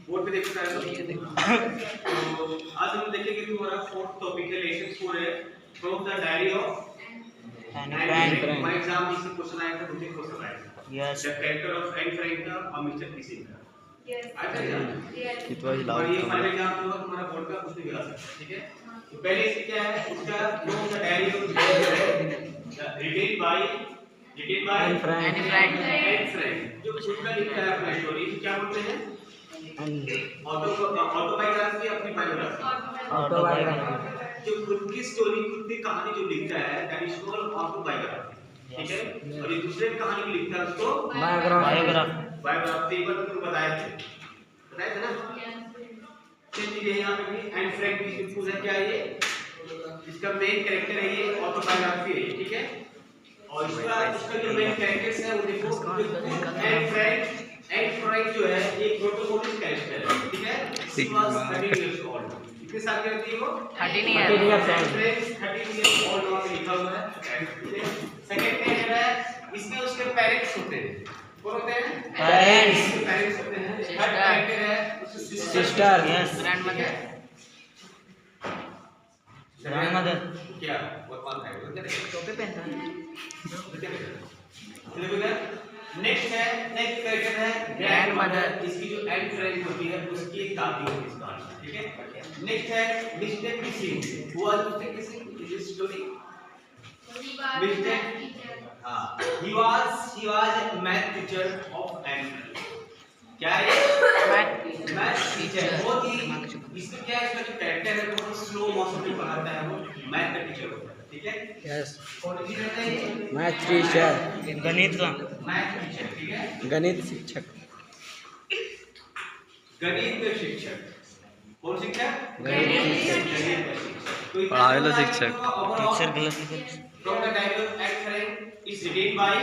Board पे देखो तो आज हम देखेंगे कि हमारा फोर्थ टॉपिक है लेसन 4 है from the diary of Anne Frank. हमारे एग्जाम में से क्वेश्चन आया था, दो तीन क्वेश्चन आए थे। Yes, the character of Anne Frank का और मिस्टर किसिंग का। यस, अच्छा यस, इट वाज लाउड। और ये फाइनल एग्जाम जो हमारा बोर्ड का कुछ भी गिरा सकता है, ठीक है। तो पहले इससे क्या है, उसका from the diary of retained by Anne Frank जो खुद का लिखता है अपना स्टोरी, क्या बोलते हैं? ऑटोबायोग्राफी, अपनी बायोग्राफी। जो खुद की स्टोरी, खुद की कहानी जो लिखता है दैट इज कॉल्ड ऑटोबायोग्राफी, ठीक है। और ये दूसरे की कहानी को लिखता है उसको बायोग्राफी। एक बार तुमको बताए थे ना। सेम चीज है यहाँ पे भी। एनी फ्रैंक की सिंपल है क्या है, ये इसका मेन कैरेक्टर है, ये ऑटोबायोग्राफी है, ठीक है। और इसका जो मेन कैरेक्टर्स है वो देखो, एंड फ्रैंक जो है एक प्रोटोगोनिस्ट कैरेक्टर है, ठीक है। He was 13 years old. कितने साल के रहती है वो? 13 इयर्स ओल्ड वहां पे लिखा हुआ है। सेकंड कैरेक्टर है, इसमें उसके पेरेंट्स होते हैं। कौन होते हैं? पेरेंट्स होते हैं। थर्ड कैरेक्टर है उसकी सिस्टर, यस, ग्रैंडमदर क्या वो कौन है? वो क्या टोपी पहनता है। नेक्स्ट कैरेक्टर है ग्रैंडमदर। इसकी जो एंड फ्रैंक होती है उसकी एक दादी होती है इसका, ठीक है। नेक्स्ट है मिस्टर किसिंग। हुआ मिस्टर किसिंग इस story mister he was math teacher of and क्या है, मैथ टीचर। बहुत ही इसमें क्या है, इसका जो कैरेक्टर है बहुत स्लो मोशन में पढ़ाता है, वो मैथ का टीचर होता है, ठीक है। यस, कौन सी रहता है ये? मैथ टीचर, गणित का मैथ टीचर, ठीक है। गणित शिक्षक, गणित शिक्षक। कौन शिक्षक? गणित शिक्षक। पढ़ावे शिक्षक, टीचर गलत। From the diary of Anne Frank is written by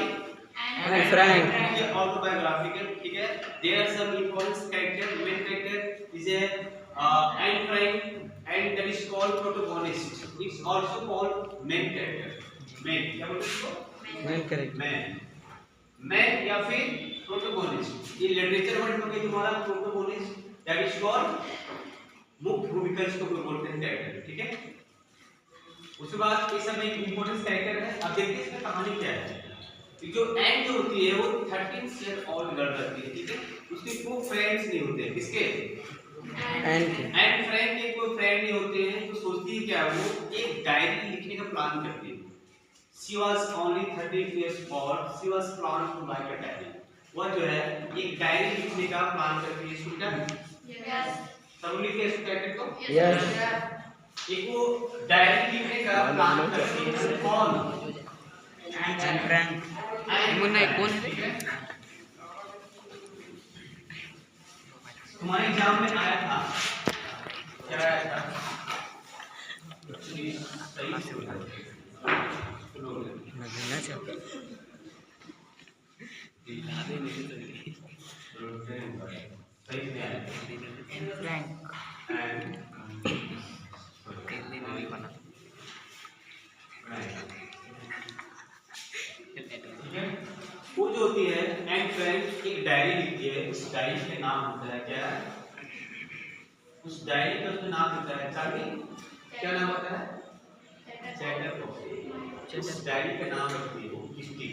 Anne Frank, ये ऑटोबायोग्राफिकल, ठीक है। There are some important character, main character is Anne Frank and that is called protagonist. It's also called main character. Main क्या बोलते हैं इसको? Main character, man या फिर protagonist. ये लिटरेचर वर्ड में तुम्हारा प्रोटोगोनिस्ट दैट इज कॉल्ड मुख्य भूमिका, इसको बोलते हैं कैरेक्टर, ठीक है। उसके बाद ये सब एक इंपॉर्टेंट कैरेक्टर है। अब देखिए इसमें कहानी क्या है। जो एंड होती है वो 13 ईयर ओल्ड गर्ल रहती है, ठीक है। उसके कोई फ्रेंड्स नहीं होते। किसके? एंड फ्रेंड के कोई फ्रेंड नहीं होते हैं। तो सोचती है क्या, वो एक डायरी लिखने का प्लान करती है। She was only 13 years old. She was planning to write a diary. वो जो है एक डायरी लिखने का प्लान करती है। स्टूडेंट यस, सब लिखे इस कैरेक्टर को यस। एक वो डायरी लिखने का प्लान करती है। कौन? And Frank. मुन्ना कौन है? तुम्हारे एग्जाम में आया था, क्या आया था? सही से लगना चाहिए दिलाने नहीं चाहिए। सही से आया एंड फ्रैंक एंड कितनी नहीं बना। वो जो होती है एंड फ्रैंक एक डायरी लिखती है। उस डायरी का नाम होता है क्या? उस डायरी का उसका नाम होता है चार्ली। क्या नाम होता है? Chatter box. उस डायरी का नाम रखती है वो किट्टी।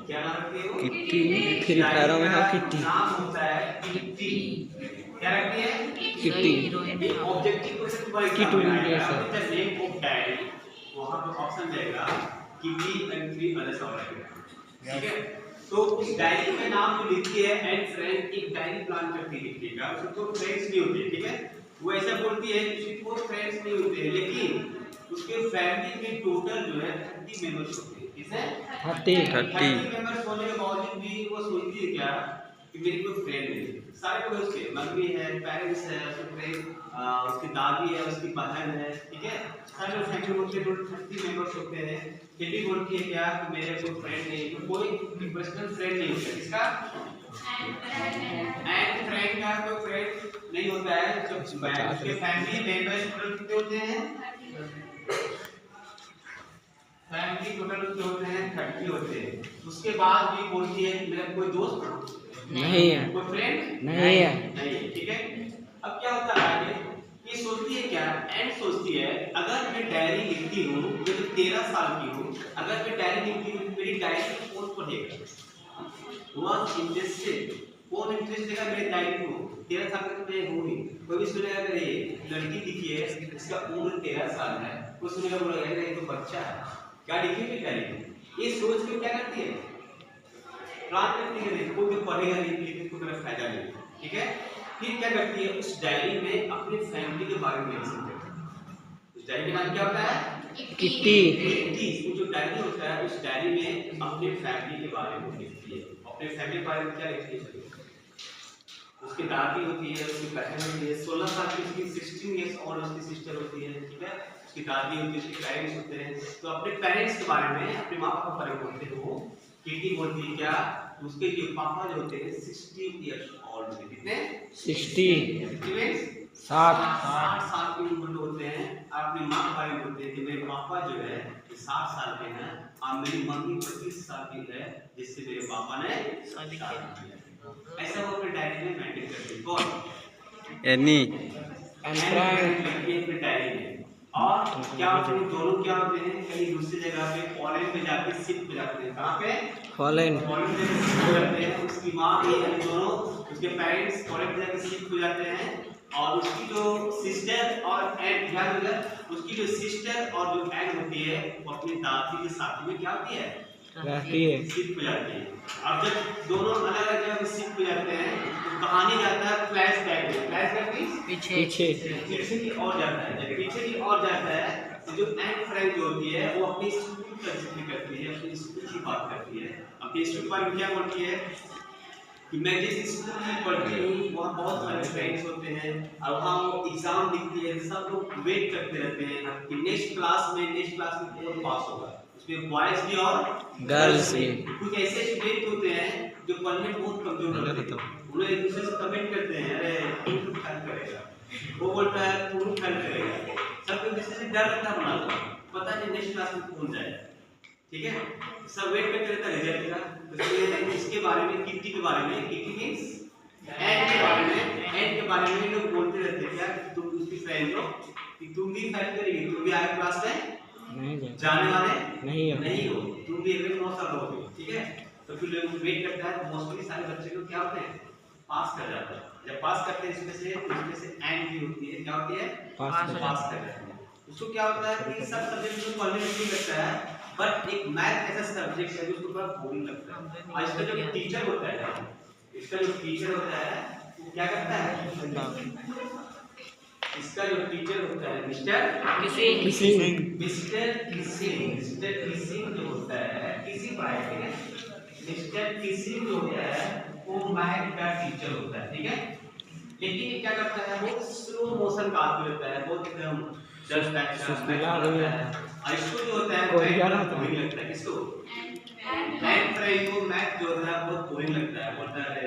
क्या नाम रखती है वो? किट्टी। फ्री फायर में है किट्टी, नाम होता है किट्टी। क्या रखती है? किट्टी। ऑब्जेक्टिव क्वेश्चन पर Kittu the name of diary, वहां पे ऑप्शन जाएगा kitty and three others alright, ठीक है। तो उस डायरी में नाम जो लिखती है एंड फ्रैंक एक डायरी प्लान करती है लिखने का। उसको तो फ्रेंड्स नहीं होते, ठीक है। वो ऐसा बोलती है कि उसके कोई फ्रेंड्स नहीं होते, लेकिन उसके फैमिली में टोटल जो है 30 मेंबर्स होते हैं। किसे? 30 मेंबर्स होने के बावजूद भी वो सोचती है क्या कि मेरी कोई फ्रेंड नहीं। सारे लोग उसके मम्मी है, पेरेंट्स है, उसकी दादी है, उसकी बहन है, ठीक है। सारे लोग फैमिली होते हैं, 30 मेंबर्स होते हैं। किटी बोलती है क्या कि मेरे कोई फ्रेंड नहीं, कोई पर्सनल फ्रेंड नहीं होता। किसका? एंड फ्रेंड का कोई फ्रेंड नहीं होता है। जब उसके फैमिली मेंबर्स टोटल कितने होते हैं? फैमिली टोटल होते हैं 30 होते हैं। उसके बाद भी बोलती है मेरा कोई दोस्त नहीं है। कोई फ्रेंड नहीं है। नहीं है, ठीक है। अब क्या होता है आगे, ये सोचती है क्या, एंड सोचती है अगर मैं डायरी लिखती हूँ, मैं तो 13 साल की हूँ, अगर मैं डायरी लिखती हूँ तो मेरी डायरी को कौन पढ़ेगा, वॉज इंटरेस्टेड, कौन इंटरेस्ट देगा मेरी डायरी को, 13 साल का तो मैं हूँ ही, कोई भी सुनेगा अगर ये लड़की लिखी है इसका उम्र 13 साल है, कोई सुनेगा बोलेगा ये तो बच्चा है, क्या लिखेगी डायरी में, ये सोच के क्या करती है, प्लान करती है, कोई भी पढ़ेगा नहीं, लिखने को कोई फायदा नहीं, ठीक है। फिर क्या करती है, उस डायरी में अपनी फैमिली के बारे में मेंशन करती है। उस डायरी का नाम क्या होता है, किट्टी। किट्टी। जो डायरी होता है उस डायरी में अपनी फैमिली के बारे में लिखती है। अपने फैमिली के बारे में क्या लिखती है, उसकी दादी होती है, उसकी बहन होती है, 16 साल की उसकी 16 इयर्स और उसकी सिस्टर होती है, ठीक है, उसकी दादी होती है, उसके पेरेंट्स होते हैं, तो अपने पेरेंट्स के बारे में, अपने माँ बाप के बारे में बोलते हैं, वो किट्टी बोलती है क्या, उसके जो पापा जो होते हैं 60 इयर्स ओल्ड होते हैं, कितने 60 60 साल की उम्र के होते हैं, अपनी माँ के बारे में बोलते हैं कि मेरे पापा जो है 60 साल के हैं और मेरी मम्मी 25 साल की है, जिससे मेरे पापा ने शादी की। ऐसा वो अपने डायरी में मेंटेन करते हैं, कौन, एनी एंड फ्रैंक अपने डायरी में। और क्या होते हैं, दोनों क्या होते हैं, कहीं दूसरी जगह पे फॉरेन में जाके शिफ्ट हो जाते हैं, कहाँ पे, फॉरेन फॉरेन में शिफ्ट हो जाते हैं, उसकी माँ भी यानी दोनों उसके पेरेंट्स फॉरेन में जाके शिफ्ट हो जाते हैं, और उसकी जो सिस्टर और एंड ध्यान देगा, उसकी जो सिस्टर और जो एंड होती है वो अपनी दादी के साथ में क्या होती है, रहती है। शिफ्ट हो जाती है। अब जब दोनों अलग अलग जगह पे शिफ्ट हो जाते हैं तो कहानी जाता है फ्लैशबैक में, फ्लैशबैक मींस पीछे पीछे की ओर जाता है, जब पीछे की ओर जाता है तो जो एंड फ्रेंड जो होती है वो अपनी स्कूल का जिक्र करती है, अपनी स्कूल की बात करती है, अपनी स्कूल के बारे में क्या बोलती है कि मैं जिस स्कूल में पढ़ती हूँ वहाँ बहुत सारे फ्रेंड्स होते हैं, और वहाँ वो एग्जाम लिखती है, सब लोग वेट करते रहते हैं कि नेक्स्ट क्लास में कौन पास होगा, उसमें बॉयज भी और गर्ल्स भी। कुछ ऐसे स्टूडेंट होते हैं जो पढ़ने में बहुत कमजोर होते हैं, उन्हें एक दूसरे से कमेंट करते हैं, अरे तू फेल करेगा, वो बोलता है तू फेल करेगा, सब एक दूसरे से डर रहता है, बना पता नहीं नेक्स्ट क्लास में कौन जाएगा, ठीक है, सब वेट करते रहता है रिजल्ट का। तो इसके बारे में, किट्टी के बारे में, किट्टी मींस एंड के बारे में लोग बोलते रहते हैं क्या, तुम उसकी फ्रेंड हो कि तुम भी फेल करेगी, तुम भी आगे क्लास में जाने वाले नहीं हो, तुम भी अगले 9 साल रहोगे, ठीक है। तो फिर लोग वेट करता है, तो मोस्टली सारे बच्चे लोग क्या होते हैं, पास कर जाते हैं, जब पास करते हैं इसमें से एंड भी होती है, क्या होती है, पास कर जाते हैं। उसको क्या होता है कि सब सब्जेक्ट को पढ़ने में नहीं लगता है, बट एक मैथ ऐसा सब्जेक्ट है जो उसको थोड़ा बोरिंग लगता है, और इसका जो टीचर होता है वो क्या करता है, इसका जो टीचर होता है मिस्टर किसिंग जो होता है, किसी पढ़ाई में मिस्टर किसिंग जो होता है वो मैथ का टीचर होता है, ठीक है। लेकिन ये क्या करता है, वो स्लो मोशन का आदमी होता है, बहुत एकदम जस्ट बैक का, इसको जो होता है बोरिंग लगता है, किसको, एंड फ्रेंड को मैथ जो होता है बहुत बोरिंग लगता है, बोलता है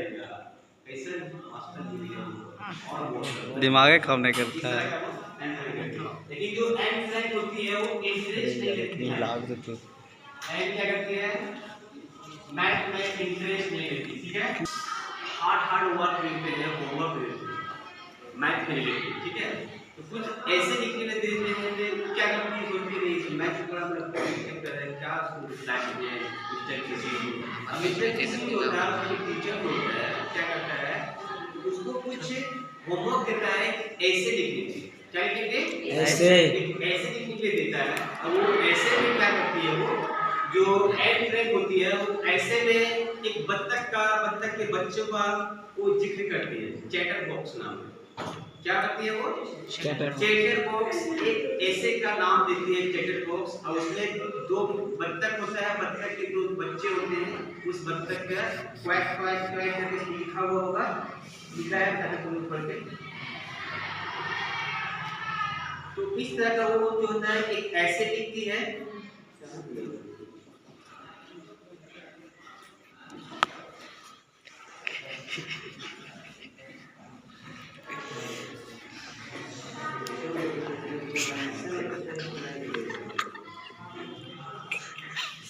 कैसे मास्टर जी और दिमाग काम नहीं करता है। लेकिन जो एंड फ्रेंड होती है वो इंटरेस्ट नहीं लेती है, एंड क्या करती है, मैथ में इंटरेस्ट नहीं लेती, ठीक है, हार्ड वर्क देते हैं, होमवर्क देते हैं मैथ में रिलेटेड, ठीक है। तो कुछ ऐसे लिखने देते हैं कि क्या करती है, सोचती नहीं मैथ को बड़ा चैप्टर है, क्या उसको रिप्लाई किए मिस्टर किसी, अब मिस्टर किसी जो होता है उसके टीचर जो होता है क्या करता है, उसको कुछ होमवर्क देता है ऐसे लिखने के लिए, क्या लिखने के ऐसे लिखने के लिए देता है, और वो ऐसे में क्या करती है, वो जो एंड फ्रेंड होती है वो ऐसे में एक बत्तख के बच्चों का वो जिक्र करती है, चैटर बॉक्स नाम है, क्या करती है वो चैटर बॉक्स, एक ऐसे का नाम देती है चैटर बॉक्स, और उसमें 2 बत्तख होता है, बत्तख के 2 बच्चे होते हैं, उस बत्तख का क्वैक क्वैक क्वैक करके लिखा हुआ होगा, लिखा है ताकि तुम पढ़ के, तो इस तरह का वो जो होता है एक ऐसे लिखती है,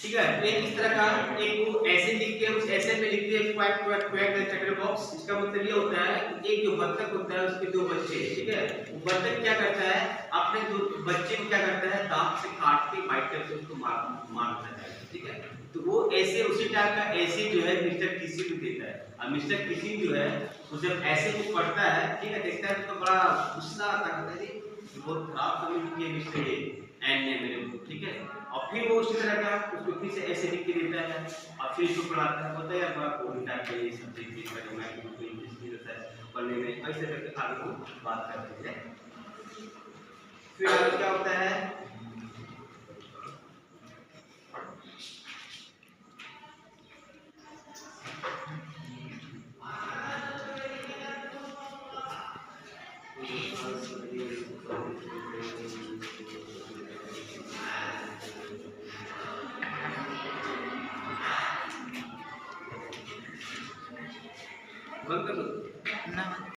ठीक है। एक इस तरह का, एक वो ऐसे लिखते हैं, उस ऐसे में लिखते हैं quack quack quack chatter box. इसका मतलब ये होता है एक जो बत्तख होता है उसके दो बच्चे, ठीक है। वो बत्तख क्या करता है, अपने दो बच्चे को क्या करता है, दांत से काट के बाइट करके उसको मारता है, ठीक है। तो वो ऐसे उसी टाइप का ऐसे जो है मिस्टर किसी को देता है। अब मिस्टर किसी जो है वो जब ऐसे को पढ़ता है, ठीक है, देखता है तो बड़ा गुस्सा आता है, बहुत खराब कमेंट किए मिस्टर ये एंड ने मेरे को, ठीक है। और फिर वो उसी तरह का उसको फिर से ऐसे लिख के देता है और फिर इसको पढ़ाता है, होता है यार बड़ा बोरिंग टाइप का ये सब्जेक्ट लिख कर मैं बिल्कुल इंटरेस्ट नहीं रहता है पढ़ने में, ऐसे करके आगे वो बात करते हैं। फिर आगे क्या होता है, बंद कर दो।